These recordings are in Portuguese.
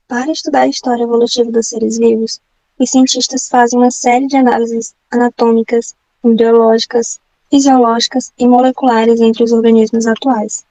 Para estudar a história evolutiva dos seres vivos, os cientistas fazem uma série de análises anatômicas, embriológicas, fisiológicas e moleculares entre os organismos atuais.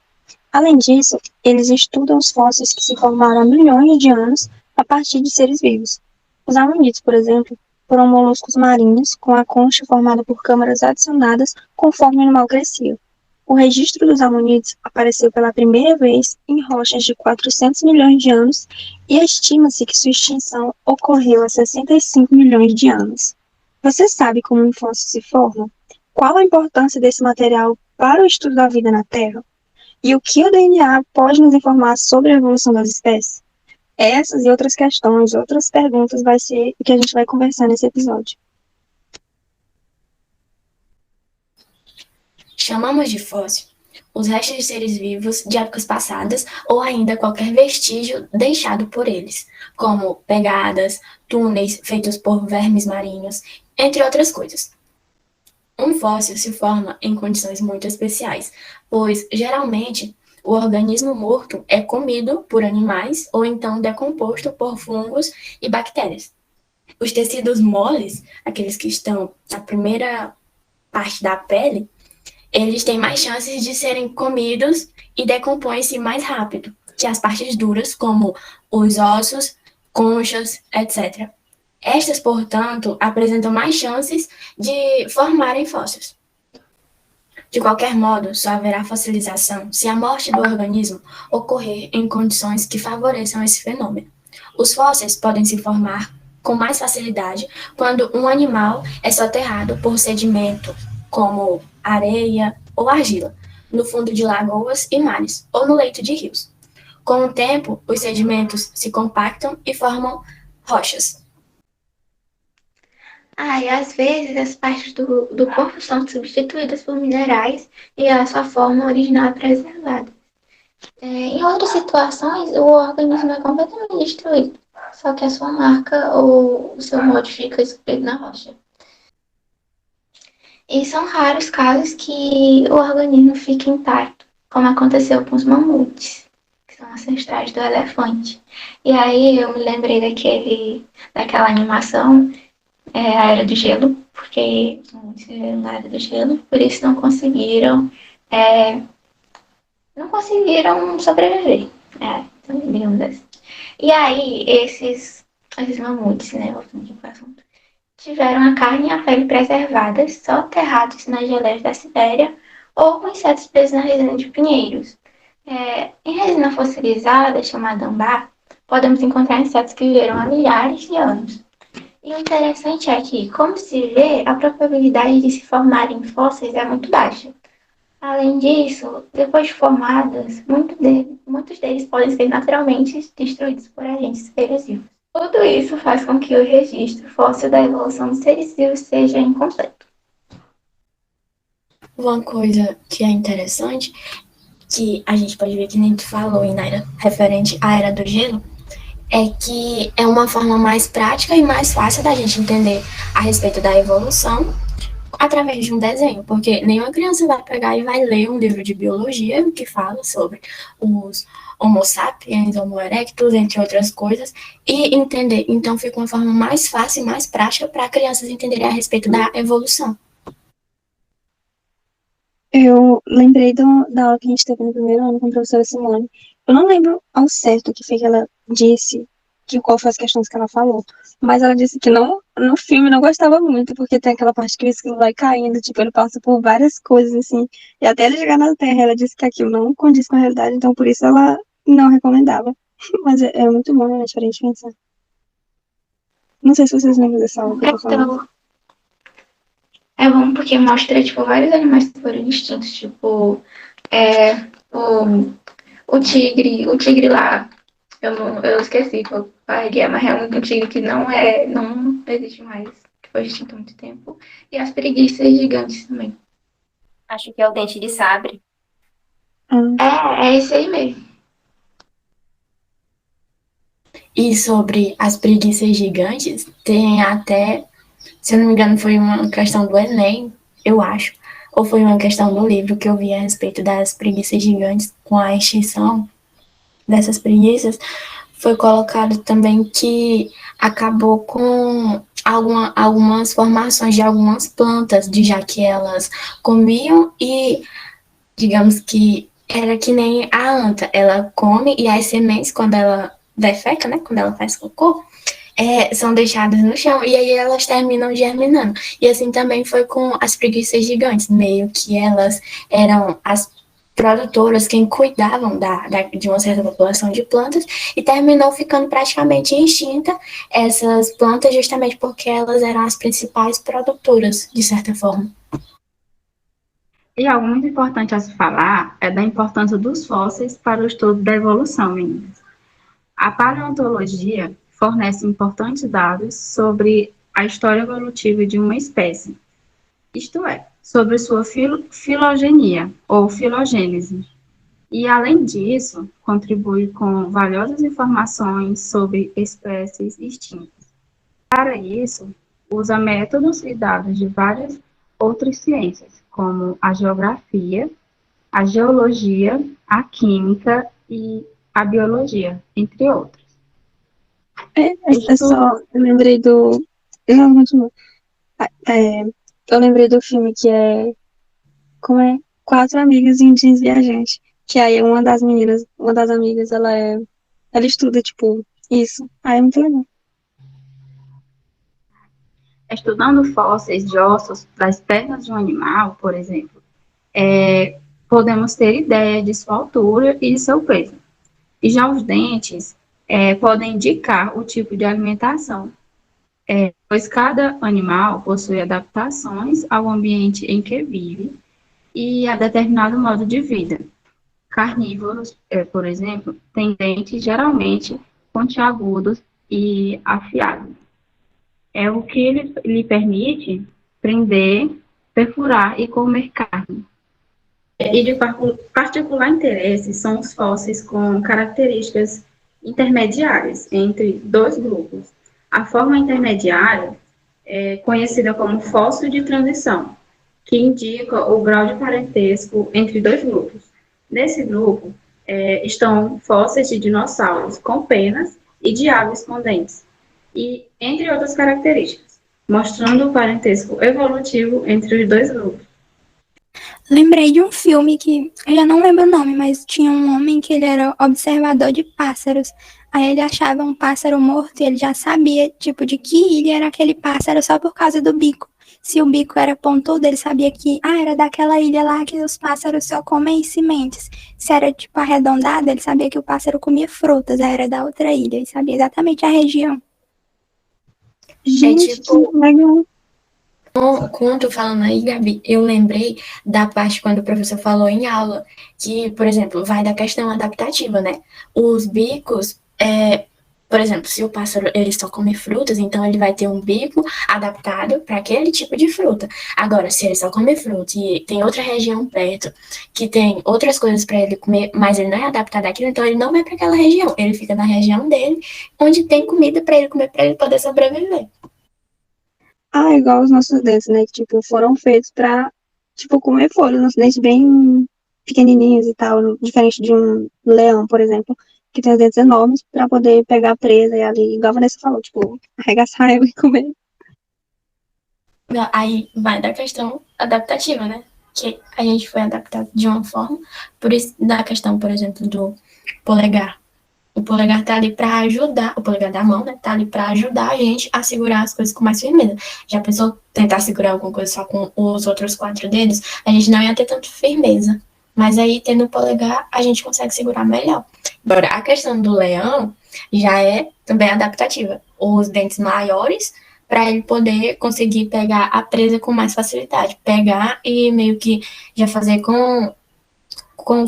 Além disso, eles estudam os fósseis que se formaram há milhões de anos a partir de seres vivos. Os amonites, por exemplo, foram moluscos marinhos com a concha formada por câmaras adicionadas conforme o animal crescia. O registro dos amonites apareceu pela primeira vez em rochas de 400 milhões de anos e estima-se que sua extinção ocorreu há 65 milhões de anos. Você sabe como um fóssil se forma? Qual a importância desse material para o estudo da vida na Terra? E o que o DNA pode nos informar sobre a evolução das espécies? Essas e outras questões, outras perguntas vai ser o que a gente vai conversar nesse episódio. Chamamos de fóssil os restos de seres vivos de épocas passadas ou ainda qualquer vestígio deixado por eles, como pegadas, túneis feitos por vermes marinhos, entre outras coisas. Um fóssil se forma em condições muito especiais, pois, geralmente, o organismo morto é comido por animais ou então decomposto por fungos e bactérias. Os tecidos moles, aqueles que estão na primeira parte da pele, eles têm mais chances de serem comidos e decompõem-se mais rápido que as partes duras, como os ossos, conchas, etc. Estas, portanto, apresentam mais chances de formarem fósseis. De qualquer modo, só haverá fossilização se a morte do organismo ocorrer em condições que favoreçam esse fenômeno. Os fósseis podem se formar com mais facilidade quando um animal é soterrado por sedimento, como areia ou argila, no fundo de lagoas e mares, ou no leito de rios. Com o tempo, os sedimentos se compactam e formam rochas. E às vezes as partes do corpo são substituídas por minerais e a sua forma original é preservada. Em outras situações, o organismo é completamente destruído, só que a sua marca ou o seu molde fica esculpido na rocha. E são raros casos que o organismo fica intacto, como aconteceu com os mamutes, que são ancestrais do elefante. E aí eu me lembrei daquela animação, a Era do Gelo, porque os mamutes viveram na Era do Gelo, por isso não conseguiram sobreviver. Digamos assim. E aí, esses mamutes, né, voltando aqui para o assunto, tiveram a carne e a pele preservadas, só aterrados nas geleiras da Sibéria ou com insetos presos na resina de pinheiros. Em resina fossilizada, chamada ambar, podemos encontrar insetos que viveram há milhares de anos. E o interessante é que, como se vê, a probabilidade de se formarem fósseis é muito baixa. Além disso, depois de formadas, muitos deles podem ser naturalmente destruídos por agentes erosivos. Tudo isso faz com que o registro fóssil da evolução dos seres vivos seja incompleto. Uma coisa que é interessante, que a gente pode ver que nem tu falou, Inaira, referente à Era do Gelo, é que é uma forma mais prática e mais fácil da gente entender a respeito da evolução através de um desenho, porque nenhuma criança vai pegar e vai ler um livro de biologia que fala sobre os Homo sapiens, Homo erectus, entre outras coisas, e entender. Então fica uma forma mais fácil e mais prática para crianças entenderem a respeito da evolução. Eu lembrei da aula que a gente teve no primeiro ano com a professora Simone. Eu não lembro ao certo o que foi que ela disse, qual foi as questões que ela falou, mas ela disse que no filme não gostava muito, porque tem aquela parte que o esquilo vai caindo, tipo, ele passa por várias coisas, assim, e até ele chegar na Terra, ela disse que aquilo não condiz com a realidade, então por isso ela não recomendava. Mas é muito bom, né, pra gente pensar. Não sei se vocês lembram dessa aula que eu tô falando. É bom porque mostra, tipo, vários animais que foram extintos, tipo, o tigre lá, eu esqueci que eu paguei, mas é um tigre que não existe mais, que foi extinto há muito tempo, e as preguiças gigantes também. Acho que é o dente de sabre. É esse aí mesmo. E sobre as preguiças gigantes, tem até, se eu não me engano, foi uma questão do Enem, eu acho, ou foi uma questão do livro que eu vi a respeito das preguiças gigantes com a extinção dessas preguiças, foi colocado também que acabou com algumas formações de algumas plantas, de já que elas comiam e, digamos que era que nem a anta, ela come e as sementes, quando ela defeca, né, quando ela faz cocô, são deixadas no chão e aí elas terminam germinando. E assim também foi com as preguiças gigantes, meio que elas eram as produtoras quem cuidavam de uma certa população de plantas e terminou ficando praticamente extinta essas plantas justamente porque elas eram as principais produtoras, de certa forma. E algo muito importante a se falar é da importância dos fósseis para o estudo da evolução, meninas. A paleontologia fornece importantes dados sobre a história evolutiva de uma espécie, isto é, sobre sua filogenia ou filogênese. E, além disso, contribui com valiosas informações sobre espécies extintas. Para isso, usa métodos e dados de várias outras ciências, como a geografia, a geologia, a química e a biologia, entre outros. Eu lembrei do. Não, continua. Eu lembrei do filme que é. Como é? Quatro amigas e um jeans viajante. Que aí uma das amigas, ela estuda, tipo, isso. Aí é muito legal. Estudando fósseis de ossos das pernas de um animal, por exemplo, podemos ter ideia de sua altura e de seu peso. E já os dentes podem indicar o tipo de alimentação, pois cada animal possui adaptações ao ambiente em que vive e a determinado modo de vida. Carnívoros, por exemplo, têm dentes geralmente pontiagudos e afiados. É o que lhe permite prender, perfurar e comer carne. E de particular interesse são os fósseis com características intermediárias entre dois grupos. A forma intermediária é conhecida como fóssil de transição, que indica o grau de parentesco entre dois grupos. Nesse grupo estão fósseis de dinossauros com penas e de aves com dentes, e entre outras características, mostrando o parentesco evolutivo entre os dois grupos. Lembrei de um filme que eu já não lembro o nome, mas tinha um homem que ele era observador de pássaros. Aí ele achava um pássaro morto e ele já sabia, tipo, de que ilha era aquele pássaro só por causa do bico. Se o bico era pontudo, ele sabia que, era daquela ilha lá que os pássaros só comem sementes. Se era, tipo, arredondado, ele sabia que o pássaro comia frutas, aí era da outra ilha. Ele sabia exatamente a região. Gente, tipo, que legal. Quando eu falando aí, Gabi, eu lembrei da parte quando o professor falou em aula, que, por exemplo, vai da questão adaptativa, né? Os bicos, por exemplo, se o pássaro ele só come frutas, então ele vai ter um bico adaptado para aquele tipo de fruta. Agora, se ele só come fruta e tem outra região perto que tem outras coisas para ele comer, mas ele não é adaptado àquilo, então ele não vai para aquela região. Ele fica na região dele, onde tem comida para ele comer, para ele poder sobreviver. Igual os nossos dentes, né? Que, tipo, foram feitos pra, tipo, comer folhas. Nossos dentes bem pequenininhos e tal. Diferente de um leão, por exemplo, que tem os dentes enormes pra poder pegar a presa e ali, igual a Vanessa falou, tipo, arregaçar ela e comer. Aí vai da questão adaptativa, né? Que a gente foi adaptado de uma forma, por isso da questão, por exemplo, do polegar. O polegar tá ali para ajudar, o polegar da mão, né? Tá ali para ajudar a gente a segurar as coisas com mais firmeza. Já pensou tentar segurar alguma coisa só com os outros 4 dedos? A gente não ia ter tanta firmeza. Mas aí, tendo o polegar, a gente consegue segurar melhor. Agora, a questão do leão já é também adaptativa. Os dentes maiores, para ele poder conseguir pegar a presa com mais facilidade. Pegar e meio que já fazer com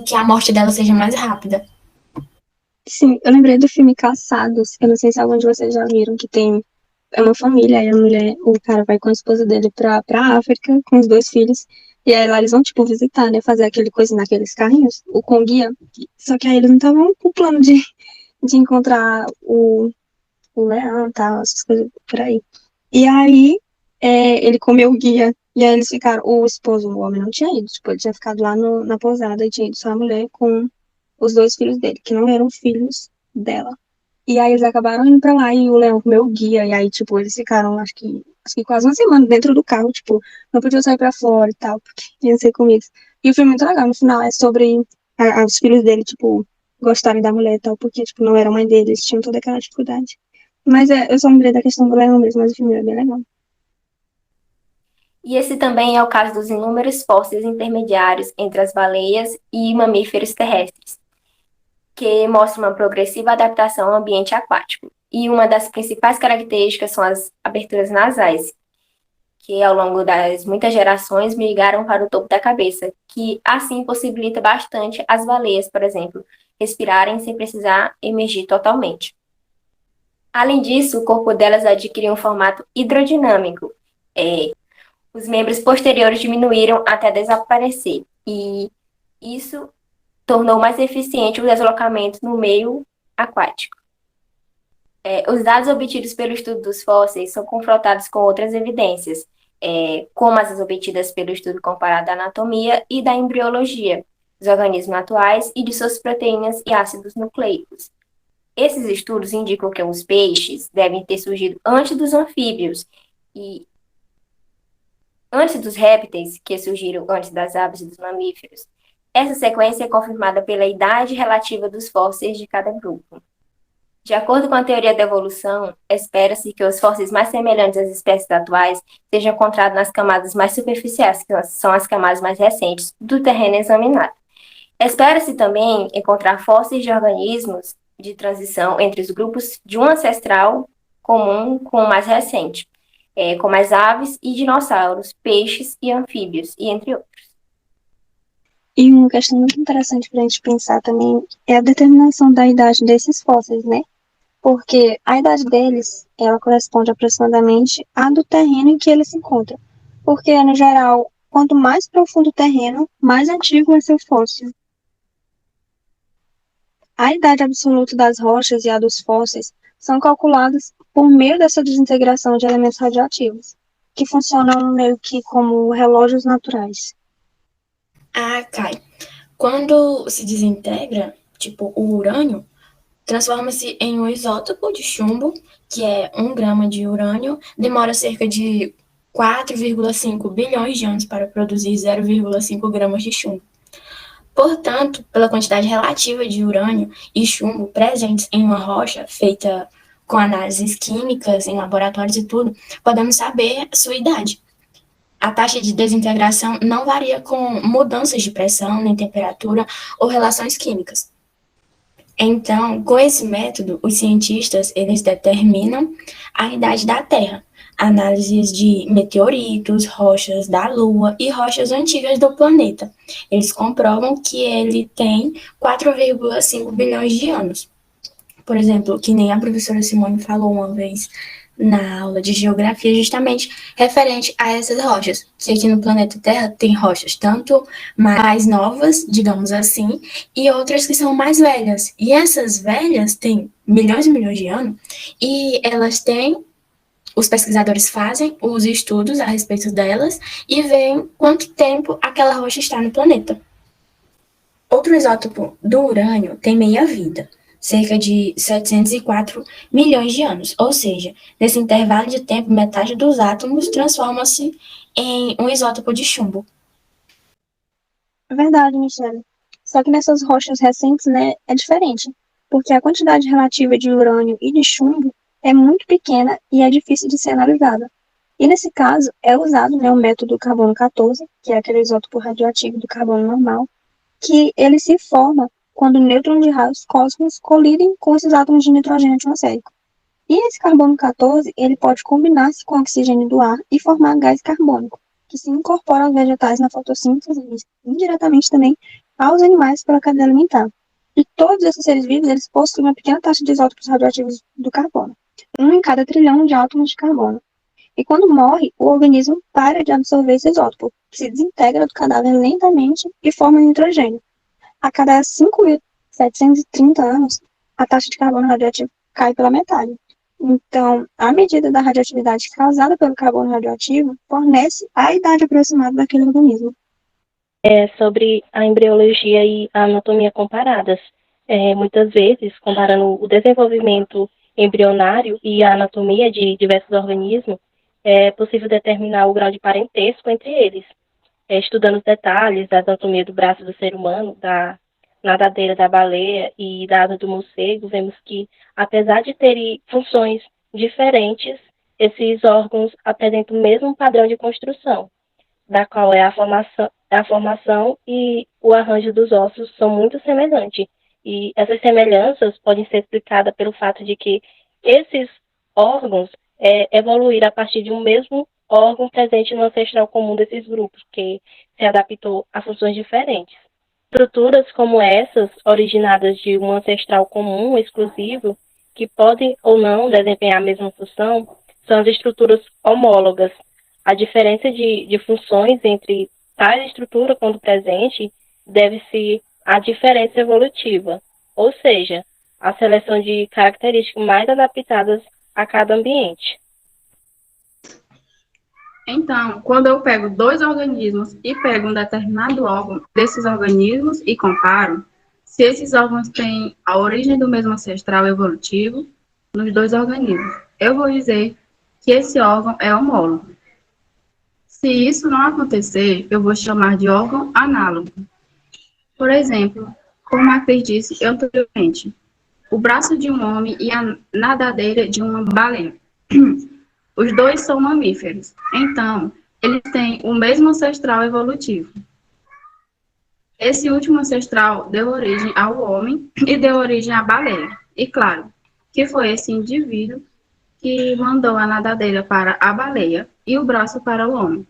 que a morte dela seja mais rápida. Sim, eu lembrei do filme Caçados. Eu não sei se algum de vocês já viram, que tem. É uma família, e o cara vai com a esposa dele pra África, com os 2 filhos. E aí lá eles vão, tipo, visitar, né? Fazer aquele coisa naqueles carrinhos, com guia. Só que aí eles não estavam com o plano de encontrar o leão e tal, essas coisas por aí. E aí ele comeu o guia. E aí eles ficaram, o esposo, o homem, não tinha ido. Tipo, ele tinha ficado lá na pousada e tinha ido só a mulher com os 2 filhos dele, que não eram filhos dela. E aí eles acabaram indo pra lá e o leão comeu o guia. E aí, tipo, eles ficaram, acho que quase uma semana dentro do carro, tipo, não podiam sair pra fora e tal, porque iam ser comidos. E o filme é muito legal. No final é sobre os filhos dele, tipo, gostarem da mulher e tal, porque, tipo, não era a mãe deles, tinham toda aquela dificuldade. Mas eu só lembrei da questão do leão mesmo, mas o filme é bem legal. E esse também é o caso dos inúmeros fósseis intermediários entre as baleias e mamíferos terrestres, que mostra uma progressiva adaptação ao ambiente aquático. E uma das principais características são as aberturas nasais, que ao longo das muitas gerações migraram para o topo da cabeça, que assim possibilita bastante as baleias, por exemplo, respirarem sem precisar emergir totalmente. Além disso, o corpo delas adquiriu um formato hidrodinâmico. Os membros posteriores diminuíram até desaparecer, e isso tornou mais eficiente o deslocamento no meio aquático. Os dados obtidos pelo estudo dos fósseis são confrontados com outras evidências, como as obtidas pelo estudo comparado da anatomia e da embriologia dos organismos atuais e de suas proteínas e ácidos nucleicos. Esses estudos indicam que os peixes devem ter surgido antes dos anfíbios e antes dos répteis, que surgiram antes das aves e dos mamíferos. Essa sequência é confirmada pela idade relativa dos fósseis de cada grupo. De acordo com a teoria da evolução, espera-se que os fósseis mais semelhantes às espécies atuais sejam encontrados nas camadas mais superficiais, que são as camadas mais recentes do terreno examinado. Espera-se também encontrar fósseis de organismos de transição entre os grupos de um ancestral comum com o mais recente, como as aves e dinossauros, peixes e anfíbios, e entre outros. E uma questão muito interessante pra gente pensar também é a determinação da idade desses fósseis, né? Porque a idade deles, ela corresponde aproximadamente à do terreno em que ele se encontra. Porque, no geral, quanto mais profundo o terreno, mais antigo é seu fóssil. A idade absoluta das rochas e a dos fósseis são calculadas por meio dessa desintegração de elementos radioativos, que funcionam meio que como relógios naturais. Ah, Kai. Quando se desintegra, tipo o urânio, transforma-se em um isótopo de chumbo, que é 1 grama de urânio, demora cerca de 4,5 bilhões de anos para produzir 0,5 gramas de chumbo. Portanto, pela quantidade relativa de urânio e chumbo presentes em uma rocha feita com análises químicas em laboratórios e tudo, podemos saber sua idade. A taxa de desintegração não varia com mudanças de pressão, nem temperatura ou relações químicas. Então, com esse método, os cientistas eles determinam a idade da Terra, análises de meteoritos, rochas da Lua e rochas antigas do planeta. Eles comprovam que ele tem 4,5 bilhões de anos. Por exemplo, que nem a professora Simone falou uma vez na aula de geografia, justamente referente a essas rochas, que aqui no planeta Terra tem rochas tanto mais novas, digamos assim, e outras que são mais velhas. E essas velhas têm milhões e milhões de anos, e elas têm, os pesquisadores fazem os estudos a respeito delas e veem quanto tempo aquela rocha está no planeta. Outro isótopo do urânio tem meia-vida, cerca de 704 milhões de anos, ou seja, nesse intervalo de tempo, metade dos átomos transforma-se em um isótopo de chumbo. É verdade, Michele. Só que nessas rochas recentes, né, é diferente, porque a quantidade relativa de urânio e de chumbo é muito pequena e é difícil de ser analisada. E nesse caso, é usado, né, o método carbono-14, que é aquele isótopo radioativo do carbono normal, que ele se forma quando nêutrons de raios cósmicos colidem com esses átomos de nitrogênio atmosférico. E esse carbono-14, ele pode combinar-se com o oxigênio do ar e formar gás carbônico, que se incorpora aos vegetais na fotossíntese e indiretamente também aos animais pela cadeia alimentar. E todos esses seres vivos, eles possuem uma pequena taxa de isótopos radioativos do carbono, 1 em cada trilhão de átomos de carbono. E quando morre, o organismo para de absorver esse isótopo, que se desintegra do cadáver lentamente e forma nitrogênio. A cada 5.730 anos, a taxa de carbono radioativo cai pela metade. Então, a medida da radioatividade causada pelo carbono radioativo fornece a idade aproximada daquele organismo. Sobre a embriologia e a anatomia comparadas. Muitas vezes, comparando o desenvolvimento embrionário e a anatomia de diversos organismos, é possível determinar o grau de parentesco entre eles. Estudando os detalhes da anatomia do braço do ser humano, da nadadeira da baleia e da asa do morcego, vemos que, apesar de terem funções diferentes, esses órgãos apresentam o mesmo padrão de construção, da qual é a formação e o arranjo dos ossos são muito semelhantes. E essas semelhanças podem ser explicadas pelo fato de que esses órgãos evoluíram a partir de um mesmo órgão presente no ancestral comum desses grupos, que se adaptou a funções diferentes. Estruturas como essas, originadas de um ancestral comum exclusivo, que podem ou não desempenhar a mesma função, são as estruturas homólogas. A diferença de funções entre tais estrutura, quando presente, deve-se à diferença evolutiva, ou seja, a seleção de características mais adaptadas a cada ambiente. Então, quando eu pego dois organismos e pego um determinado órgão desses organismos e comparo, se esses órgãos têm a origem do mesmo ancestral evolutivo nos dois organismos, eu vou dizer que esse órgão é homólogo. Se isso não acontecer, eu vou chamar de órgão análogo. Por exemplo, como a Cris disse anteriormente, o braço de um homem e a nadadeira de uma baleia. Os dois são mamíferos, então, eles têm o mesmo ancestral evolutivo. Esse último ancestral deu origem ao homem e deu origem à baleia. E claro, que foi esse indivíduo que mandou a nadadeira para a baleia e o braço para o homem.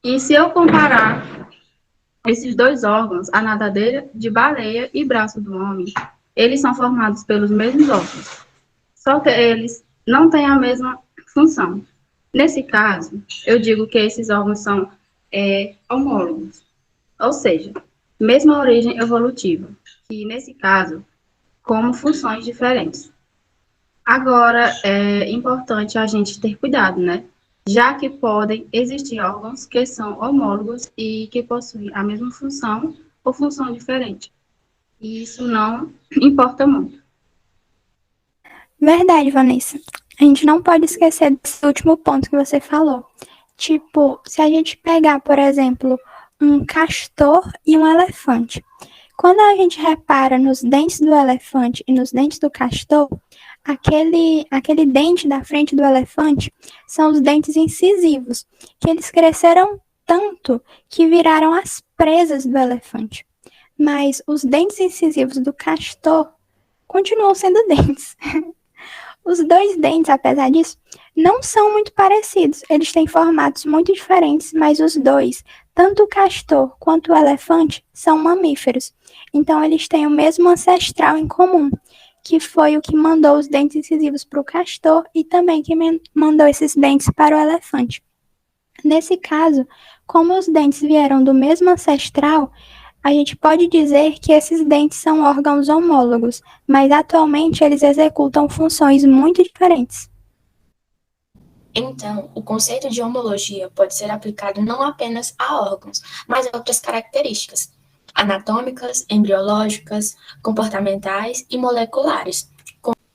E se eu comparar esses dois órgãos, a nadadeira de baleia e braço do homem, eles são formados pelos mesmos órgãos, só que eles não têm a mesma função. Nesse caso, eu digo que esses órgãos são homólogos, ou seja, mesma origem evolutiva, que nesse caso, como funções diferentes. Agora, é importante a gente ter cuidado, né? Já que podem existir órgãos que são homólogos e que possuem a mesma função ou função diferente. E isso não importa muito. Verdade, Vanessa. A gente não pode esquecer desse último ponto que você falou. Tipo, se a gente pegar, por exemplo, um castor e um elefante. Quando a gente repara nos dentes do elefante e nos dentes do castor, aquele dente da frente do elefante são os dentes incisivos, que eles cresceram tanto que viraram as presas do elefante. Mas os dentes incisivos do castor continuam sendo dentes. Os dois dentes, apesar disso, não são muito parecidos. Eles têm formatos muito diferentes, mas os dois, tanto o castor quanto o elefante, são mamíferos. Então, eles têm o mesmo ancestral em comum, que foi o que mandou os dentes incisivos para o castor e também que mandou esses dentes para o elefante. Nesse caso, como os dentes vieram do mesmo ancestral, a gente pode dizer que esses dentes são órgãos homólogos, mas atualmente eles executam funções muito diferentes. Então, o conceito de homologia pode ser aplicado não apenas a órgãos, mas a outras características anatômicas, embriológicas, comportamentais e moleculares,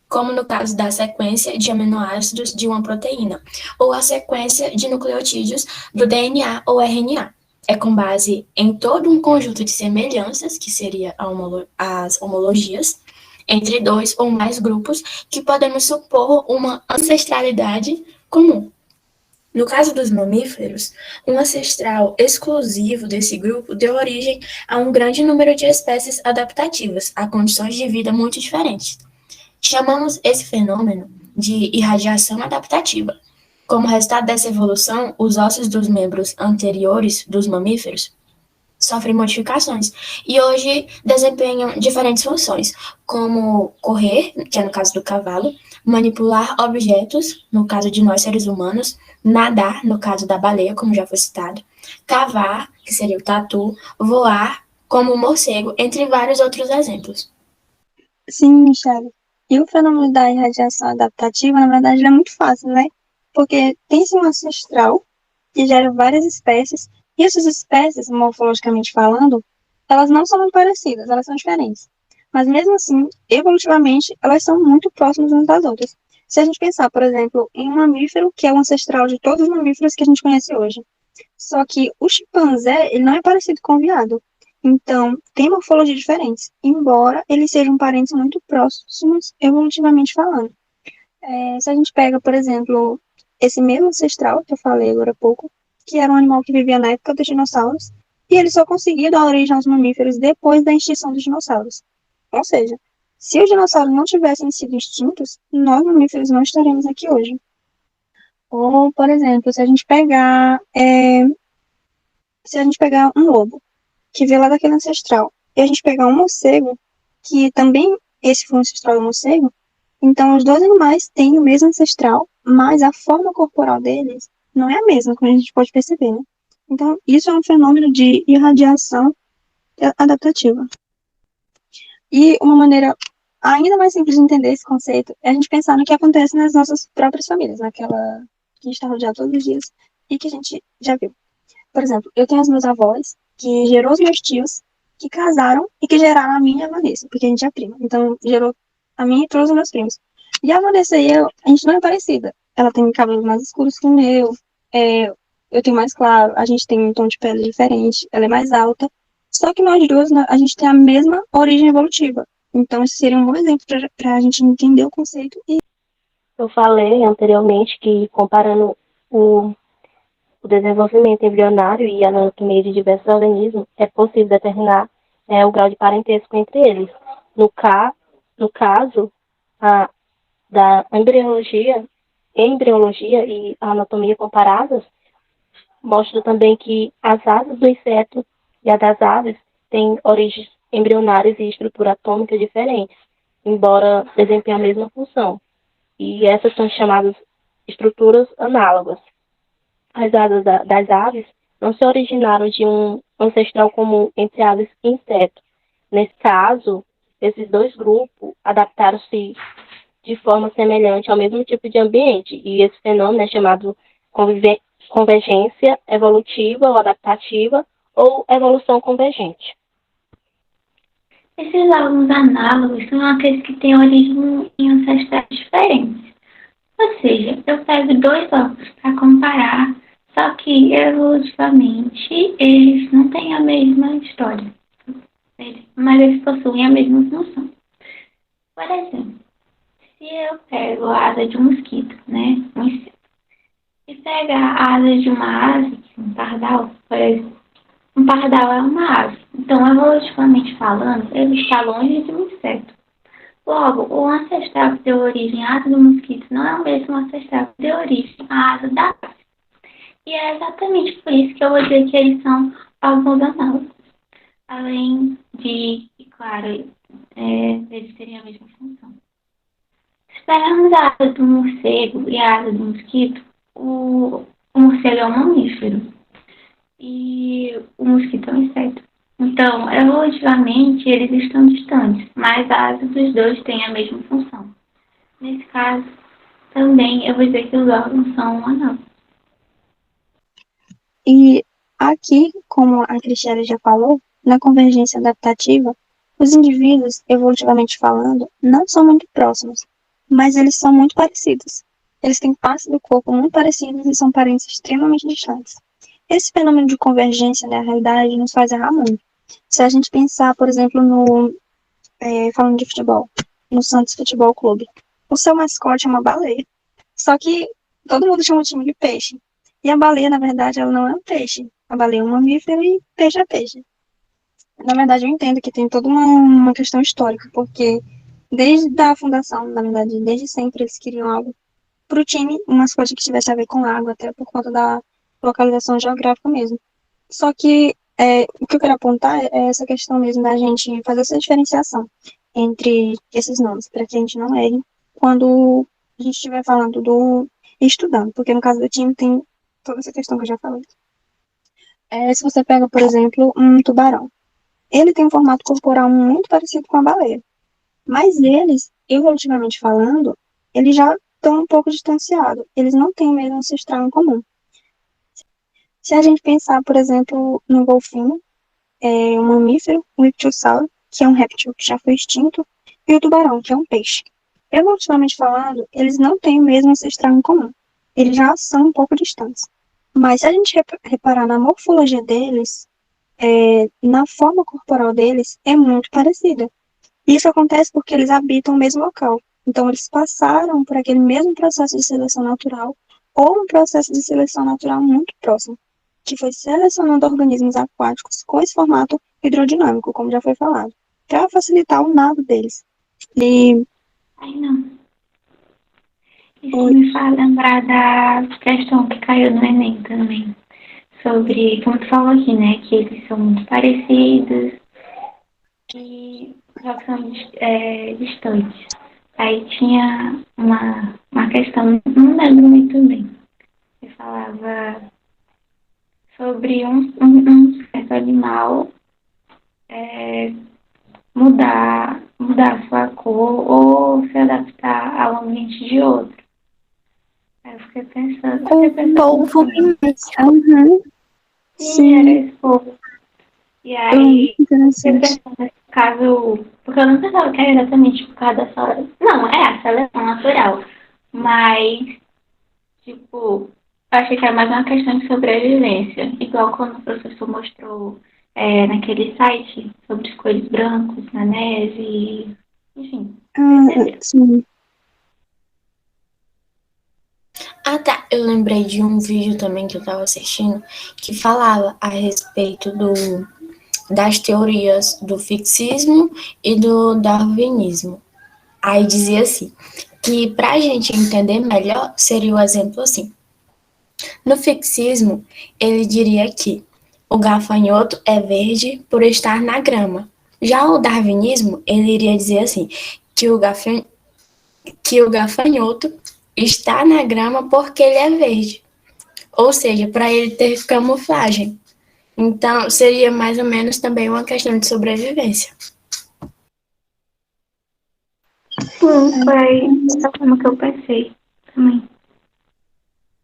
como no caso da sequência de aminoácidos de uma proteína, ou a sequência de nucleotídeos do DNA ou RNA. É com base em todo um conjunto de semelhanças, que seria as homologias, entre dois ou mais grupos, que podemos supor uma ancestralidade comum. No caso dos mamíferos, um ancestral exclusivo desse grupo deu origem a um grande número de espécies adaptativas a condições de vida muito diferentes. Chamamos esse fenômeno de irradiação adaptativa. Como resultado dessa evolução, os ossos dos membros anteriores dos mamíferos sofrem modificações e hoje desempenham diferentes funções, como correr, que é no caso do cavalo, manipular objetos, no caso de nós seres humanos, nadar, no caso da baleia, como já foi citado, cavar, que seria o tatu, voar, como o morcego, entre vários outros exemplos. Sim, Michele. E o fenômeno da irradiação adaptativa, na verdade, ele é muito fácil, né? Porque tem-se um ancestral que gera várias espécies, e essas espécies, morfologicamente falando, elas não são muito parecidas, elas são diferentes. Mas mesmo assim, evolutivamente, elas são muito próximas umas das outras. Se a gente pensar, por exemplo, em um mamífero que é o ancestral de todos os mamíferos que a gente conhece hoje. Só que o chimpanzé, ele não é parecido com o veado. Então, tem morfologia diferentes, embora eles sejam parentes muito próximos, evolutivamente falando. Se a gente pega, por exemplo, esse mesmo ancestral que eu falei agora há pouco, que era um animal que vivia na época dos dinossauros, e ele só conseguia dar origem aos mamíferos depois da extinção dos dinossauros. Ou seja, se os dinossauros não tivessem sido extintos, nós mamíferos não estaremos aqui hoje. Ou, por exemplo, se a gente pegar um lobo, que veio lá daquele ancestral, e a gente pegar um morcego, que também esse foi um ancestral do morcego, então os dois animais têm o mesmo ancestral, mas a forma corporal deles não é a mesma, como a gente pode perceber, né? Então, isso é um fenômeno de irradiação adaptativa. E uma maneira ainda mais simples de entender esse conceito é a gente pensar no que acontece nas nossas próprias famílias, naquela que a gente está rodeado todos os dias e que a gente já viu. Por exemplo, eu tenho os meus avós, que gerou os meus tios, que casaram e que geraram a minha e a Vanessa, porque a gente é prima. Então, gerou a mim e todos os meus primos. E a Vanessa e eu, a gente não é parecida. Ela tem cabelos mais escuros que o meu, eu tenho mais claro, a gente tem um tom de pele diferente, ela é mais alta. Só que nós duas, a gente tem a mesma origem evolutiva. Então, esse seria um bom exemplo para a gente entender o conceito. Eu falei anteriormente que, comparando o desenvolvimento embrionário e a anatomia de diversos organismos, é possível determinar o grau de parentesco entre eles. No caso da embriologia e a anatomia comparadas, mostra também que as asas do inseto e a das aves têm origens embrionárias e estrutura atômica diferentes, embora desempenhem a mesma função. E essas são chamadas estruturas análogas. As asas das aves não se originaram de um ancestral comum entre aves e insetos. Nesse caso, esses dois grupos adaptaram-se de forma semelhante ao mesmo tipo de ambiente, e esse fenômeno é chamado convergência evolutiva ou adaptativa ou evolução convergente. Esses órgãos análogos são aqueles que têm origem em ancestrais diferentes. Ou seja, eu pego dois órgãos para comparar, só que evolutivamente eles não têm a mesma história, mas eles possuem a mesma função. Por exemplo, se eu pego a asa de um mosquito, né, um inseto, e pegar a asa de uma ave, um pardal, por exemplo, um pardal é uma ave. Então, evolutivamente falando, ele está longe de um inseto. Logo, o ancestral que deu origem à asa do mosquito não é o mesmo ancestral que deu origem à asa da ave. E é exatamente por isso que eu vou dizer que eles são órgãos análogos. Além de, claro, eles terem a mesma função. Se pegarmos a asa do morcego e a asa do mosquito, o morcego é um mamífero e o mosquito é um inseto. Então, evolutivamente, eles estão distantes, mas a asa dos dois tem a mesma função. Nesse caso, também eu vou dizer que os órgãos são análogos. E aqui, como a Cristiane já falou, na convergência adaptativa, os indivíduos, evolutivamente falando, não são muito próximos, mas eles são muito parecidos. Eles têm partes do corpo muito parecidas e são parentes extremamente distantes. Esse fenômeno de convergência na realidade nos faz errar muito. Se a gente pensar, por exemplo, falando de futebol, no Santos Futebol Clube, o seu mascote é uma baleia. Só que todo mundo chama o time de peixe. E a baleia, na verdade, ela não é um peixe. A baleia é um mamífero e peixe é peixe. Na verdade, eu entendo que tem toda uma questão histórica, porque desde a fundação, na verdade, desde sempre eles queriam algo para o time, um mascote que tivesse a ver com água, até por conta da localização geográfica mesmo. Só que o que eu quero apontar é essa questão mesmo da gente fazer essa diferenciação entre esses nomes, para que a gente não erre quando a gente estiver falando estudando, porque no caso do time tem toda essa questão que eu já falei. Se você pega, por exemplo, um tubarão, ele tem um formato corporal muito parecido com a baleia, Mas eles, evolutivamente falando, eles já estão um pouco distanciados. Eles não têm o mesmo ancestral em comum. Se a gente pensar, por exemplo, no golfinho, um mamífero, o ictiosauro, que é um réptil que já foi extinto, e o tubarão, que é um peixe. Evolutivamente falando, eles não têm o mesmo ancestral em comum. Eles já são um pouco distantes. Mas se a gente reparar na morfologia deles, na forma corporal deles, é muito parecida. Isso acontece porque eles habitam o mesmo local. Então, eles passaram por aquele mesmo processo de seleção natural ou um processo de seleção natural muito próximo, que foi selecionando organismos aquáticos com esse formato hidrodinâmico, como já foi falado, para facilitar o nado deles. E Ai, não. Isso me faz lembrar da questão que caiu no Enem também. Sobre, como tu falou aqui, né? Que eles são muito parecidos e só que são distantes. Aí tinha uma questão, não lembro muito bem, que falava sobre um certo animal mudar sua cor ou se adaptar ao ambiente de outro. Aí eu fiquei pensando. O polvo mimético. Uhum. Sim, era esse povo. E aí, eu Interessante. pensando nesse caso, porque eu não pensava que era exatamente por causa da seleção. Não, a seleção natural. Mas, tipo, eu achei que era mais uma questão de sobrevivência. Igual quando o professor mostrou naquele site sobre os coelhos brancos na neve. Enfim, entendeu? Sim. Ah, tá. Eu lembrei de um vídeo também que eu tava assistindo que falava a respeito das teorias do fixismo e do darwinismo. Aí dizia assim, que para a gente entender melhor, seria o exemplo assim. No fixismo, ele diria que o gafanhoto é verde por estar na grama. Já o darwinismo, ele iria dizer assim, que o gafanhoto está na grama porque ele é verde. Ou seja, para ele ter camuflagem. Então, seria mais ou menos também uma questão de sobrevivência. Sim, foi dessa forma que eu pensei também.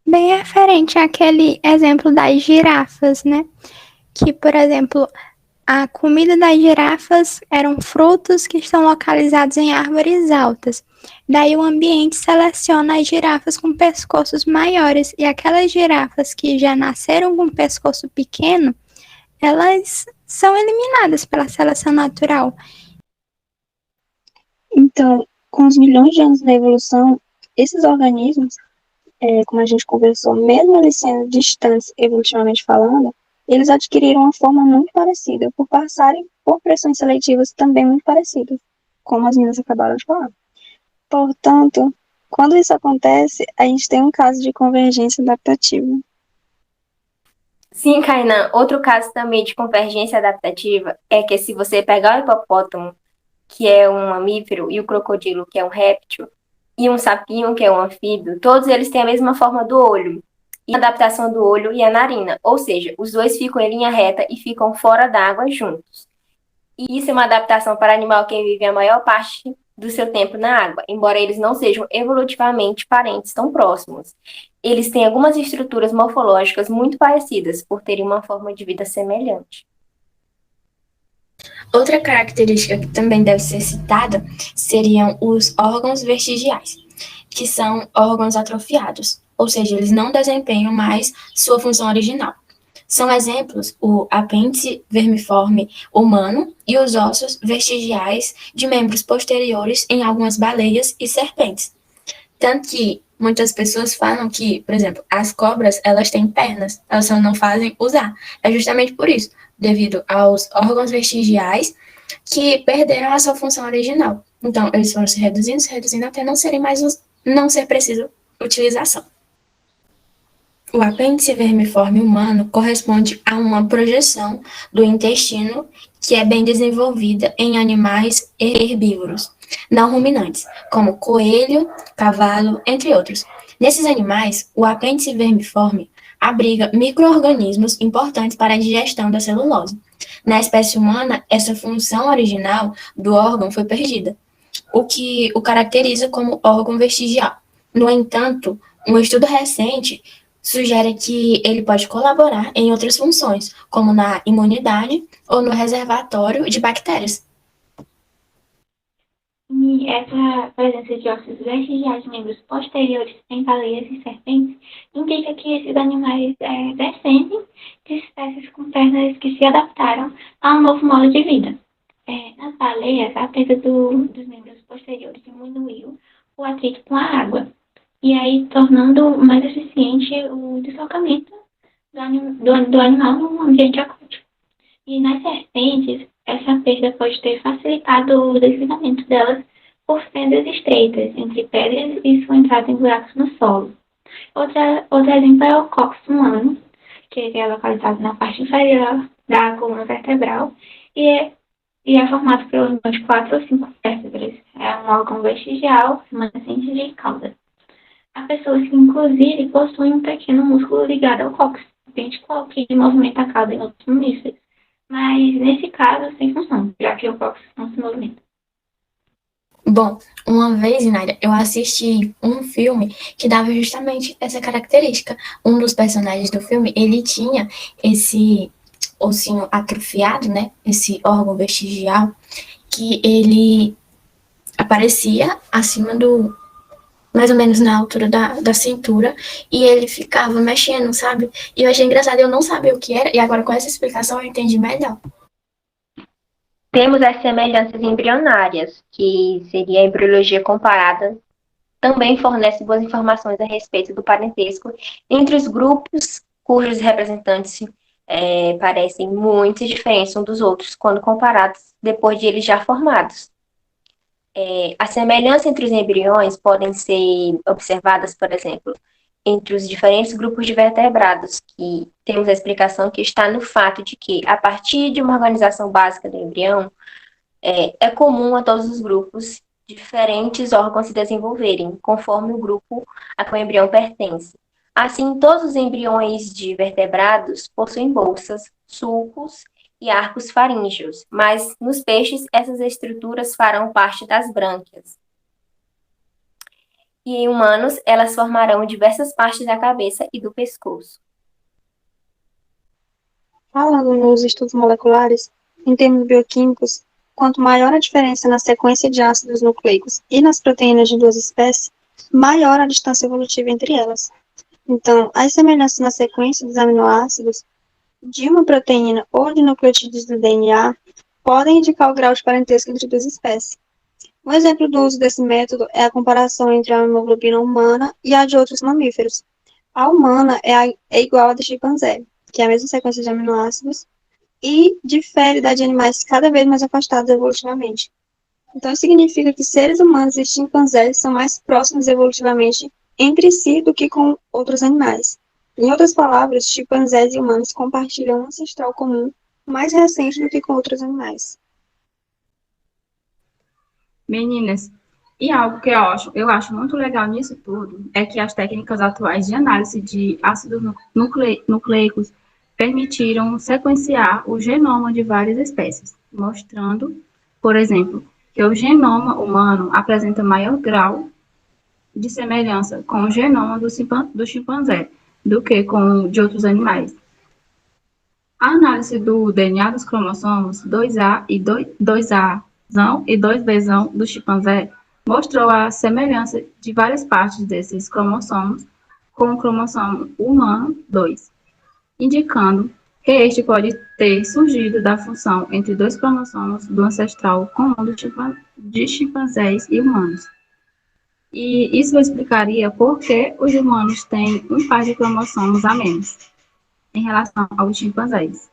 Bem referente àquele exemplo das girafas, né? Que, por exemplo, a comida das girafas eram frutos que estão localizados em árvores altas. Daí o ambiente seleciona as girafas com pescoços maiores e aquelas girafas que já nasceram com pescoço pequeno, elas são eliminadas pela seleção natural. Então, com os milhões de anos da evolução, esses organismos, como a gente conversou, mesmo eles sendo distantes evolutivamente falando, eles adquiriram uma forma muito parecida, por passarem por pressões seletivas também muito parecidas, como as meninas acabaram de falar. Portanto, quando isso acontece, a gente tem um caso de convergência adaptativa. Sim, Kainan, outro caso também de convergência adaptativa é que se você pegar o hipopótamo, que é um mamífero, e o crocodilo, que é um réptil, e um sapinho, que é um anfíbio, todos eles têm a mesma forma do olho, e a adaptação do olho e a narina, ou seja, os dois ficam em linha reta e ficam fora d'água juntos. E isso é uma adaptação para animal que vive a maior parte do seu tempo na água, embora eles não sejam evolutivamente parentes tão próximos. Eles têm algumas estruturas morfológicas muito parecidas, por terem uma forma de vida semelhante. Outra característica que também deve ser citada seriam os órgãos vestigiais, que são órgãos atrofiados, ou seja, eles não desempenham mais sua função original. São exemplos o apêndice vermiforme humano e os ossos vestigiais de membros posteriores em algumas baleias e serpentes. Tanto que muitas pessoas falam que, por exemplo, as cobras, elas têm pernas, elas só não fazem usar. É justamente por isso, devido aos órgãos vestigiais que perderam a sua função original. Então, eles foram se reduzindo até não ser preciso utilização. O apêndice vermiforme humano corresponde a uma projeção do intestino que é bem desenvolvida em animais herbívoros, não ruminantes, como coelho, cavalo, entre outros. Nesses animais, o apêndice vermiforme abriga micro-organismos importantes para a digestão da celulose. Na espécie humana, essa função original do órgão foi perdida. o que o caracteriza como órgão vestigial. No entanto, um estudo recente sugere que ele pode colaborar em outras funções, como na imunidade ou no reservatório de bactérias. E essa presença de ossos vestigiais de membros posteriores em baleias e serpentes indica que esses animais descendem de espécies com pernas que se adaptaram a um novo modo de vida. Nas baleias, a perda dos membros posteriores diminuiu o atrito com a água, e aí tornando mais eficiente o deslocamento do animal no ambiente aquático. E nas serpentes, essa perda pode ter facilitado o deslizamento delas por fendas estreitas entre pedras e sua entrada em buracos no solo. Outro exemplo é o cóccix humano, que é localizado na parte inferior da coluna vertebral e é formado por união de 4 ou 5 vértebras. É um órgão vestigial remanescente de cauda. Há pessoas que, inclusive, possuem um pequeno músculo ligado ao cóccix, idêntico ao que movimenta a cauda em outros mamíferos, mas nesse caso sem função, já que o cóccix não se movimenta. Bom, uma vez, Inária, eu assisti um filme que dava justamente essa característica. Um dos personagens do filme, ele tinha esse ossinho atrofiado, né? Esse órgão vestigial, que ele aparecia acima mais ou menos na altura da cintura, e ele ficava mexendo, sabe? E eu achei engraçado, eu não sabia o que era, e agora com essa explicação eu entendi melhor. Temos as semelhanças embrionárias, que seria a embriologia comparada, também fornece boas informações a respeito do parentesco entre os grupos cujos representantes parecem muito diferentes uns dos outros quando comparados depois de eles já formados. A semelhança entre os embriões podem ser observadas, por exemplo, entre os diferentes grupos de vertebrados, que temos a explicação que está no fato de que, a partir de uma organização básica do embrião, é comum a todos os grupos diferentes órgãos se desenvolverem, conforme o grupo a que o embrião pertence. Assim, todos os embriões de vertebrados possuem bolsas, sulcos e arcos faríngeos, mas nos peixes essas estruturas farão parte das brânquias. E em humanos, elas formarão diversas partes da cabeça e do pescoço. Falando nos estudos moleculares, em termos bioquímicos, quanto maior a diferença na sequência de ácidos nucleicos e nas proteínas de duas espécies, maior a distância evolutiva entre elas. Então, as semelhanças na sequência dos aminoácidos de uma proteína ou de nucleotídeos do DNA podem indicar o grau de parentesco entre duas espécies. Um exemplo do uso desse método é a comparação entre a hemoglobina humana e a de outros mamíferos. A humana é igual à da chimpanzé, que é a mesma sequência de aminoácidos, e difere da de animais cada vez mais afastados evolutivamente. Então, isso significa que seres humanos e chimpanzés são mais próximos evolutivamente entre si do que com outros animais. Em outras palavras, chimpanzés e humanos compartilham um ancestral comum mais recente do que com outros animais. Meninas, e algo que eu acho muito legal nisso tudo é que as técnicas atuais de análise de ácidos nucleicos permitiram sequenciar o genoma de várias espécies, mostrando, por exemplo, que o genoma humano apresenta maior grau de semelhança com o genoma do chimpanzé do que com o de outros animais. A análise do DNA dos cromossomos 2A e 2A e 2B do chimpanzé mostrou a semelhança de várias partes desses cromossomos com o cromossomo humano 2, indicando que este pode ter surgido da função entre dois cromossomos do ancestral comum de chimpanzés e humanos. E isso explicaria por que os humanos têm um par de cromossomos a menos em relação aos chimpanzés.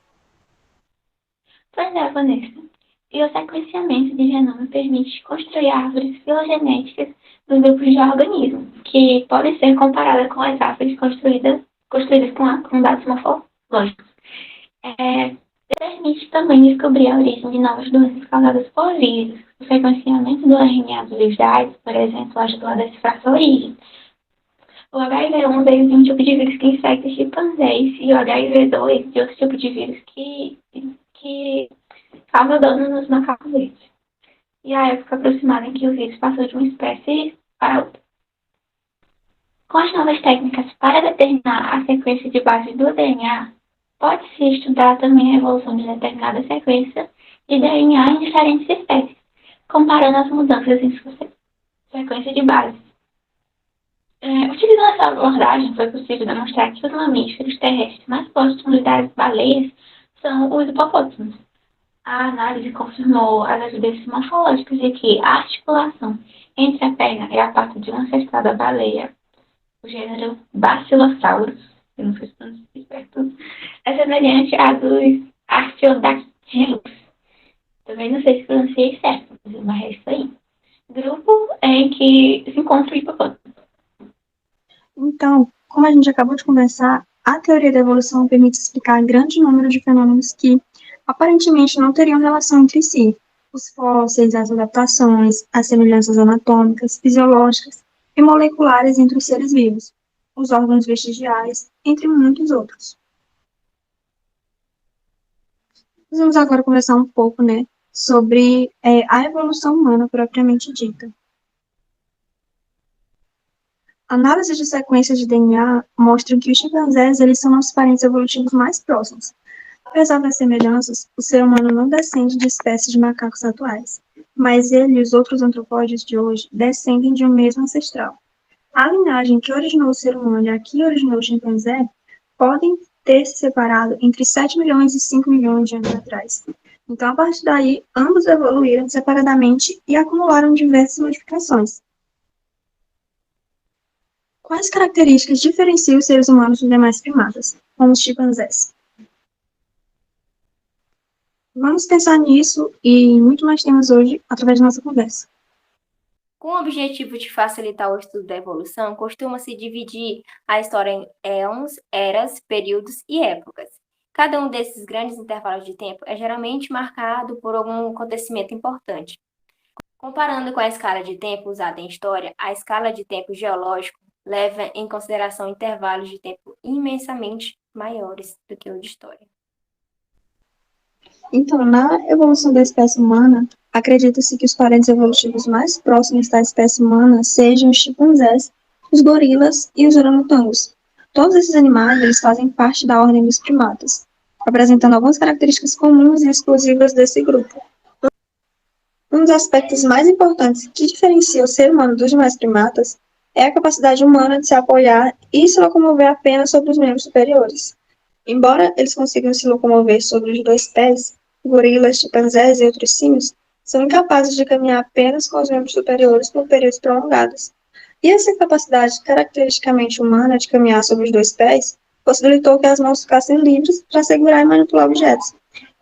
Pois é, Vanessa. E o sequenciamento de genoma permite construir árvores filogenéticas dos grupos de organismos, que podem ser comparadas com as árvores construídas com dados morfológicos. Permite também descobrir a origem de novas doenças causadas por vírus. O sequenciamento do RNA do vírus da AIDS, por exemplo, ajudou a decifrar sua origem. O HIV-1 veio de um tipo de vírus que infecta chimpanzés e o HIV-2 de outro tipo de vírus que causa dano nos macacos verdes. e a época aproximada em que o vírus passou de uma espécie para outra. Com as novas técnicas para determinar a sequência de base do DNA, pode-se estudar também a evolução de determinada sequência de DNA em diferentes espécies, comparando as mudanças em sua sequência de base. Utilizando essa abordagem, foi possível demonstrar que os mamíferos terrestres mais próximos das baleias são os hipopótamos. A análise confirmou as evidências morfológicas de que a articulação entre a perna e a pata de um ancestral da baleia, o gênero Basilosaurus, eu não sei se pronunciei certo, é semelhante à dos Artiodactylus. Também não sei se pronunciei certo, mas é isso aí. Grupo em que se encontra o hipopótamo. Então, como a gente acabou de conversar, a teoria da evolução permite explicar grande número de fenômenos que, aparentemente, não teriam relação entre si. Os fósseis, as adaptações, as semelhanças anatômicas, fisiológicas e moleculares entre os seres vivos, os órgãos vestigiais, entre muitos outros. Nós vamos agora conversar um pouco, sobre a evolução humana propriamente dita. Análises de sequências de DNA mostram que os chimpanzés eles são nossos parentes evolutivos mais próximos. Apesar das semelhanças, o ser humano não descende de espécies de macacos atuais, mas ele e os outros antropóides de hoje descendem de um mesmo ancestral. A linhagem que originou o ser humano e a que originou o chimpanzé podem ter se separado entre 7 milhões e 5 milhões de anos atrás. Então, a partir daí, ambos evoluíram separadamente e acumularam diversas modificações. Quais características diferenciam os seres humanos dos demais primatas, como os chimpanzés? Vamos pensar nisso e em muito mais temas hoje através da nossa conversa. Com o objetivo de facilitar o estudo da evolução, costuma-se dividir a história em éons, eras, períodos e épocas. Cada um desses grandes intervalos de tempo é geralmente marcado por algum acontecimento importante. Comparando com a escala de tempo usada em história, a escala de tempo geológico leva em consideração intervalos de tempo imensamente maiores do que o de história. Então, na evolução da espécie humana, acredita-se que os parentes evolutivos mais próximos da espécie humana sejam os chimpanzés, os gorilas e os orangotangos. Todos esses animais eles fazem parte da ordem dos primatas, apresentando algumas características comuns e exclusivas desse grupo. Um dos aspectos mais importantes que diferencia o ser humano dos demais primatas é a capacidade humana de se apoiar e se locomover apenas sobre os membros superiores. Embora eles consigam se locomover sobre os dois pés, gorilas, chimpanzés e outros símios são incapazes de caminhar apenas com os membros superiores por períodos prolongados. E essa capacidade caracteristicamente humana de caminhar sobre os dois pés possibilitou que as mãos ficassem livres para segurar e manipular objetos.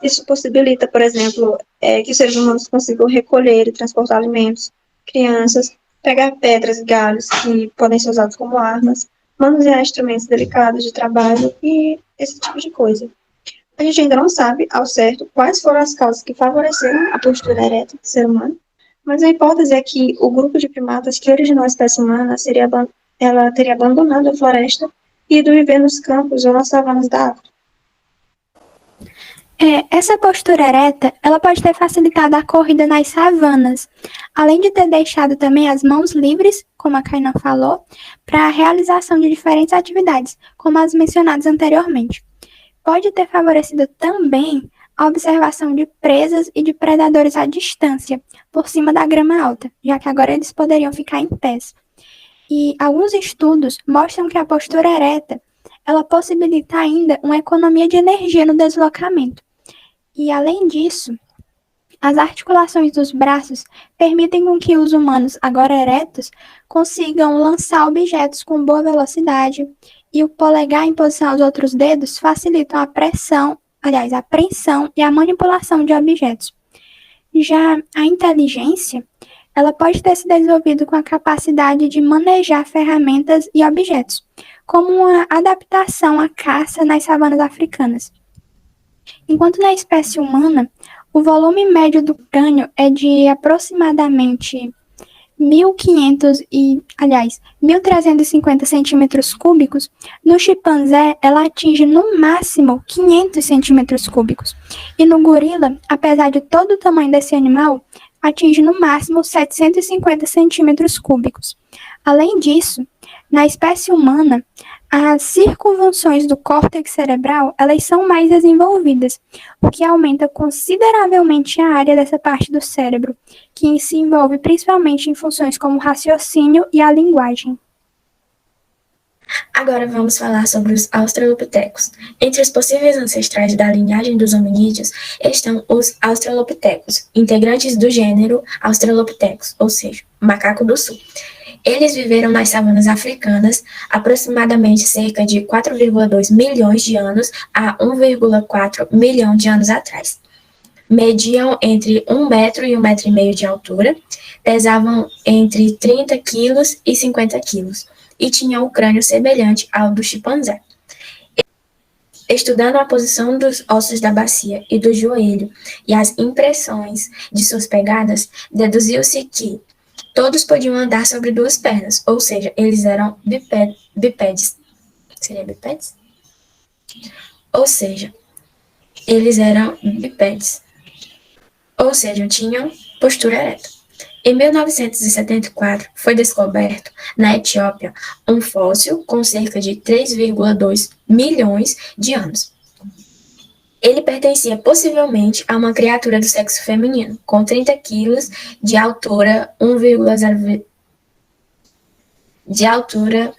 Isso possibilita, por exemplo, que os seres humanos consigam recolher e transportar alimentos, crianças, pegar pedras e galhos que podem ser usados como armas, manusear instrumentos delicados de trabalho e esse tipo de coisa. A gente ainda não sabe, ao certo, quais foram as causas que favoreceram a postura ereta do ser humano, mas a hipótese é que o grupo de primatas que originou a espécie humana ela teria abandonado a floresta e ido viver nos campos ou nas savanas da África. Essa postura ereta, ela pode ter facilitado a corrida nas savanas, além de ter deixado também as mãos livres, como a Kainan falou, para a realização de diferentes atividades, como as mencionadas anteriormente. Pode ter favorecido também a observação de presas e de predadores à distância, por cima da grama alta, já que agora eles poderiam ficar em pés. E alguns estudos mostram que a postura ereta, ela possibilita ainda uma economia de energia no deslocamento. E, além disso, as articulações dos braços permitem com que os humanos, agora eretos, consigam lançar objetos com boa velocidade, e o polegar em posição aos outros dedos facilitam a apreensão e a manipulação de objetos. Já a inteligência, ela pode ter se desenvolvido com a capacidade de manejar ferramentas e objetos, como uma adaptação à caça nas savanas africanas. Enquanto na espécie humana, o volume médio do crânio é de aproximadamente 1.350 centímetros cúbicos, no chimpanzé ela atinge no máximo 500 centímetros cúbicos. E no gorila, apesar de todo o tamanho desse animal, atinge no máximo 750 centímetros cúbicos. Além disso, na espécie humana, as circunvoluções do córtex cerebral elas são mais desenvolvidas, o que aumenta consideravelmente a área dessa parte do cérebro, que se envolve principalmente em funções como o raciocínio e a linguagem. Agora vamos falar sobre os australopitecos. Entre os possíveis ancestrais da linhagem dos hominídeos estão os australopitecos, integrantes do gênero Australopithecus, ou seja, macaco do sul. Eles viveram nas savanas africanas aproximadamente cerca de 4,2 milhões de anos a 1,4 milhão de anos atrás. Mediam entre 1 metro e 1,5 metro de altura, pesavam entre 30 quilos e 50 quilos e tinham o crânio semelhante ao do chimpanzé. Estudando a posição dos ossos da bacia e do joelho e as impressões de suas pegadas, deduziu-se que todos podiam andar sobre duas pernas, ou seja, eles eram bipédes. Seria bipédes? Ou seja, eles eram bipédes. Ou seja, tinham postura ereta. Em 1974, foi descoberto, na Etiópia, um fóssil com cerca de 3,2 milhões de anos. Ele pertencia possivelmente a uma criatura do sexo feminino, com 30 quilos de altura, 1,0 de altura,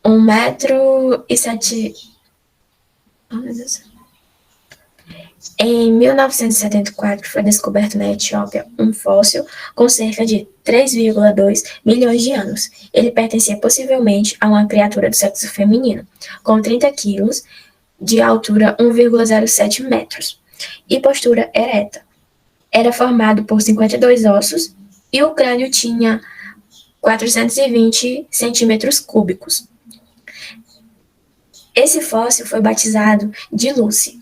1,7 metro e 7. Oh, meu Deus. Em 1974, foi descoberto na Etiópia um fóssil com cerca de 3,2 milhões de anos. Ele pertencia possivelmente a uma criatura do sexo feminino, com 30 quilos de altura, 1,07 metros, e postura ereta. Era formado por 52 ossos e o crânio tinha 420 centímetros cúbicos. Esse fóssil foi batizado de Lucy.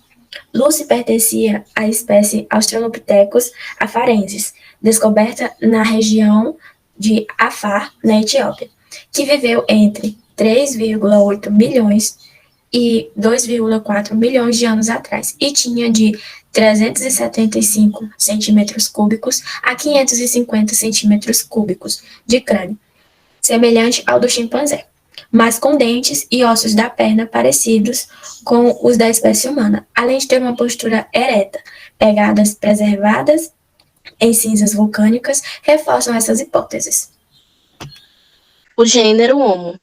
Lucy pertencia à espécie Australopithecus afarensis, descoberta na região de Afar, na Etiópia, que viveu entre 3,8 milhões e 2,4 milhões de anos atrás, e tinha de 375 centímetros cúbicos a 550 centímetros cúbicos de crânio, semelhante ao do chimpanzé, mas com dentes e ossos da perna parecidos com os da espécie humana, além de ter uma postura ereta. Pegadas preservadas em cinzas vulcânicas reforçam essas hipóteses. O gênero Homo.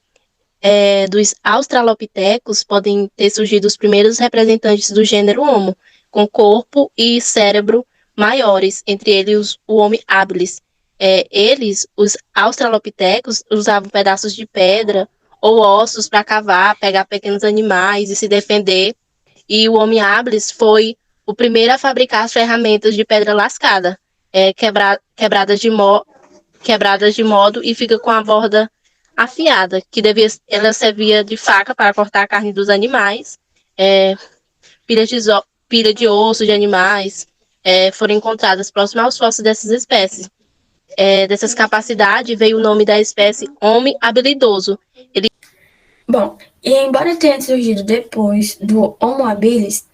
Dos Australopithecus podem ter surgido os primeiros representantes do gênero Homo, com corpo e cérebro maiores, entre eles o Homo habilis. Os Australopithecus, usavam pedaços de pedra ou ossos para cavar, pegar pequenos animais e se defender. E o Homo habilis foi o primeiro a fabricar as ferramentas de pedra lascada, quebradas de modo e fica com a borda afiada, ela servia de faca para cortar a carne dos animais. Pilha de osso de animais foram encontradas próximas aos fósseis dessas espécies. Dessas capacidades veio o nome da espécie Homo habilidoso. Bom, e embora tenha surgido depois do Homo habilis,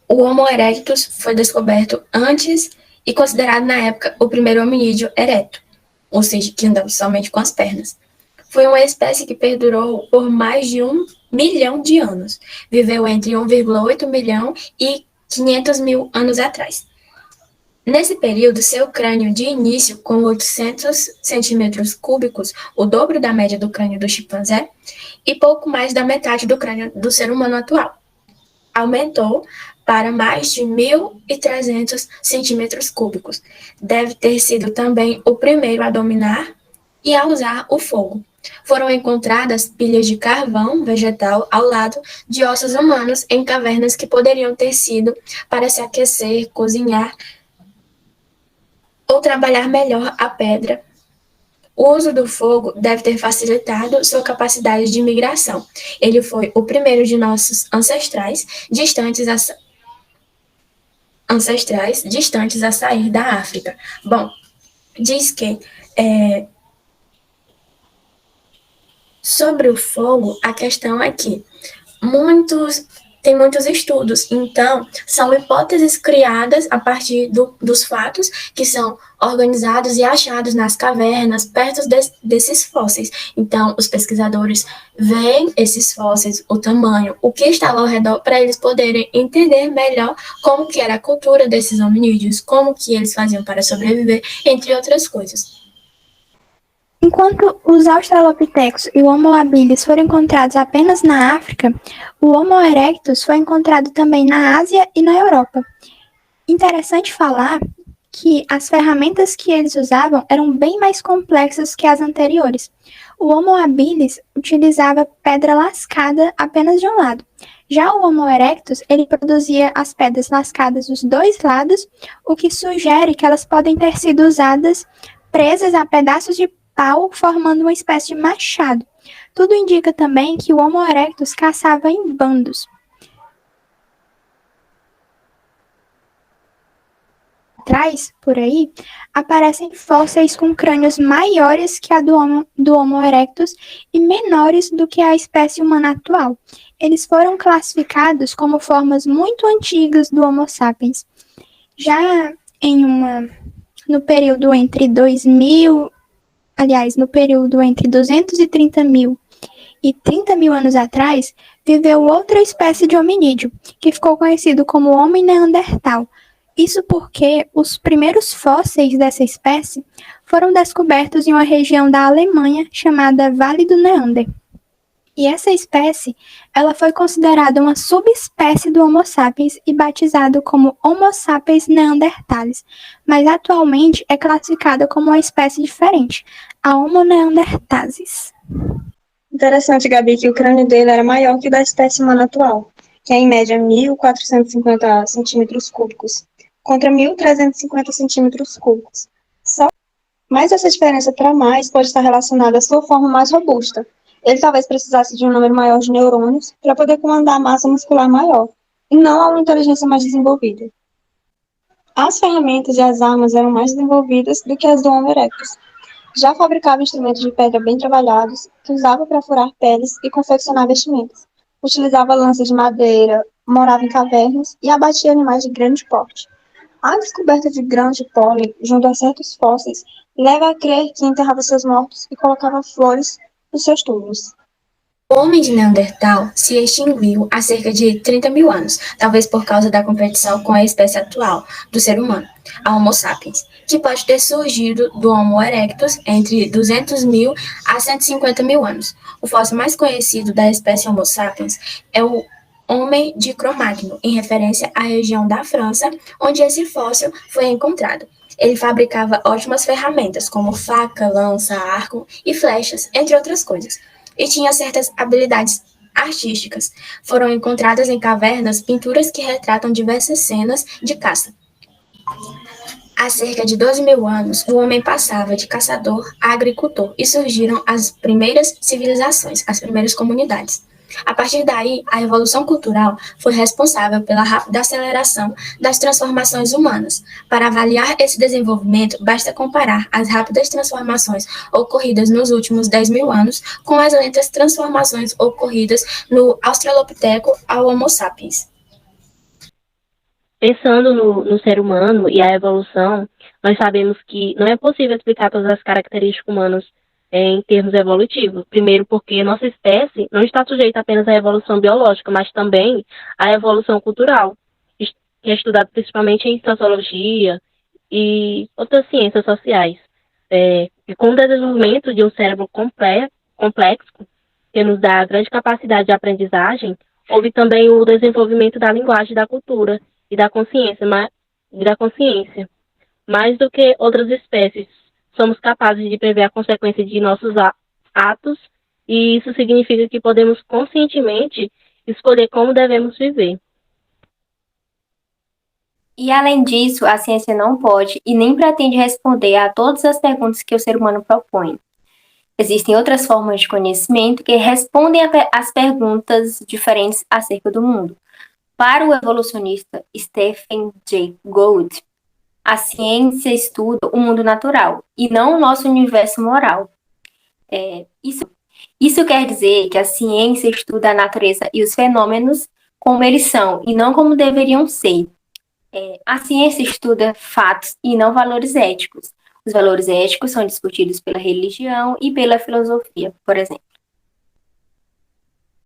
o Homo erectus foi descoberto antes e considerado na época o primeiro hominídeo ereto, ou seja, que andava somente com as pernas. Foi uma espécie que perdurou por mais de 1 milhão de anos. Viveu entre 1,8 milhão e 500 mil anos atrás. Nesse período, seu crânio de início, com 800 centímetros cúbicos, o dobro da média do crânio do chimpanzé, e pouco mais da metade do crânio do ser humano atual, aumentou para mais de 1.300 centímetros cúbicos. Deve ter sido também o primeiro a dominar e a usar o fogo. Foram encontradas pilhas de carvão vegetal ao lado de ossos humanos em cavernas que poderiam ter sido para se aquecer, cozinhar ou trabalhar melhor a pedra. O uso do fogo deve ter facilitado sua capacidade de migração. Ele foi o primeiro de nossos ancestrais distantes a sair da África. Bom, diz que sobre o fogo, a questão é que muitos tem muitos estudos. Então, são hipóteses criadas a partir dos fatos que são organizados e achados nas cavernas, perto desses fósseis. Então, os pesquisadores veem esses fósseis, o tamanho, o que estava ao redor, para eles poderem entender melhor como que era a cultura desses hominídeos, como que eles faziam para sobreviver, entre outras coisas. Enquanto os Australopithecus e o Homo habilis foram encontrados apenas na África, o Homo erectus foi encontrado também na Ásia e na Europa. Interessante falar que as ferramentas que eles usavam eram bem mais complexas que as anteriores. O Homo habilis utilizava pedra lascada apenas de um lado. Já o Homo erectus, ele produzia as pedras lascadas dos dois lados, o que sugere que elas podem ter sido usadas presas a pedaços de pau, formando uma espécie de machado. Tudo indica também que o Homo erectus caçava em bandos. Atrás, por aí, aparecem fósseis com crânios maiores que a do Homo erectus e menores do que a espécie humana atual. Eles foram classificados como formas muito antigas do Homo sapiens. Já no período entre 230 mil e 30 mil anos atrás, viveu outra espécie de hominídeo, que ficou conhecido como Homem Neandertal. Isso porque os primeiros fósseis dessa espécie foram descobertos em uma região da Alemanha chamada Vale do Neander. E essa espécie, ela foi considerada uma subespécie do Homo sapiens e batizado como Homo sapiens neanderthalis, mas atualmente é classificada como uma espécie diferente, a Homo neanderthalis. Interessante, Gabi, que o crânio dele era maior que o da espécie humana atual, que é em média 1.450 centímetros cúbicos, contra 1.350 centímetros cúbicos. Mas essa diferença para mais pode estar relacionada à sua forma mais robusta. Ele talvez precisasse de um número maior de neurônios para poder comandar a massa muscular maior, e não a uma inteligência mais desenvolvida. As ferramentas e as armas eram mais desenvolvidas do que as do Homo erectus. Já fabricava instrumentos de pedra bem trabalhados, que usava para furar peles e confeccionar vestimentas. Utilizava lanças de madeira, morava em cavernas e abatia animais de grande porte. A descoberta de grãos de pólen junto a certos fósseis leva a crer que enterrava seus mortos e colocava flores nos seus túmulos. O homem de Neandertal se extinguiu há cerca de 30 mil anos, talvez por causa da competição com a espécie atual do ser humano, a Homo sapiens, que pode ter surgido do Homo erectus entre 200 mil a 150 mil anos. O fóssil mais conhecido da espécie Homo sapiens é o Homem de Cro-Magnon, em referência à região da França, onde esse fóssil foi encontrado. Ele fabricava ótimas ferramentas, como faca, lança, arco e flechas, entre outras coisas. E tinha certas habilidades artísticas. Foram encontradas em cavernas pinturas que retratam diversas cenas de caça. Há cerca de 12 mil anos, o homem passava de caçador a agricultor e surgiram as primeiras civilizações, as primeiras comunidades. A partir daí, a Revolução Cultural foi responsável pela rápida aceleração das transformações humanas. Para avaliar esse desenvolvimento, basta comparar as rápidas transformações ocorridas nos últimos 10 mil anos com as lentas transformações ocorridas no Australopiteco ao Homo sapiens. Pensando no ser humano e a evolução, nós sabemos que não é possível explicar todas as características humanas em termos evolutivos. Primeiro, porque nossa espécie não está sujeita apenas à evolução biológica, mas também à evolução cultural, que é estudado principalmente em sociologia e outras ciências sociais. E com o desenvolvimento de um cérebro complexo, que nos dá grande capacidade de aprendizagem, houve também o desenvolvimento da linguagem, da cultura e da consciência. Mais do que outras espécies, somos capazes de prever a consequência de nossos atos, e isso significa que podemos conscientemente escolher como devemos viver. E além disso, a ciência não pode e nem pretende responder a todas as perguntas que o ser humano propõe. Existem outras formas de conhecimento que respondem às perguntas diferentes acerca do mundo. Para o evolucionista Stephen Jay Gould, a ciência estuda o mundo natural e não o nosso universo moral. Isso quer dizer que a ciência estuda a natureza e os fenômenos como eles são e não como deveriam ser. A ciência estuda fatos e não valores éticos. Os valores éticos são discutidos pela religião e pela filosofia, por exemplo.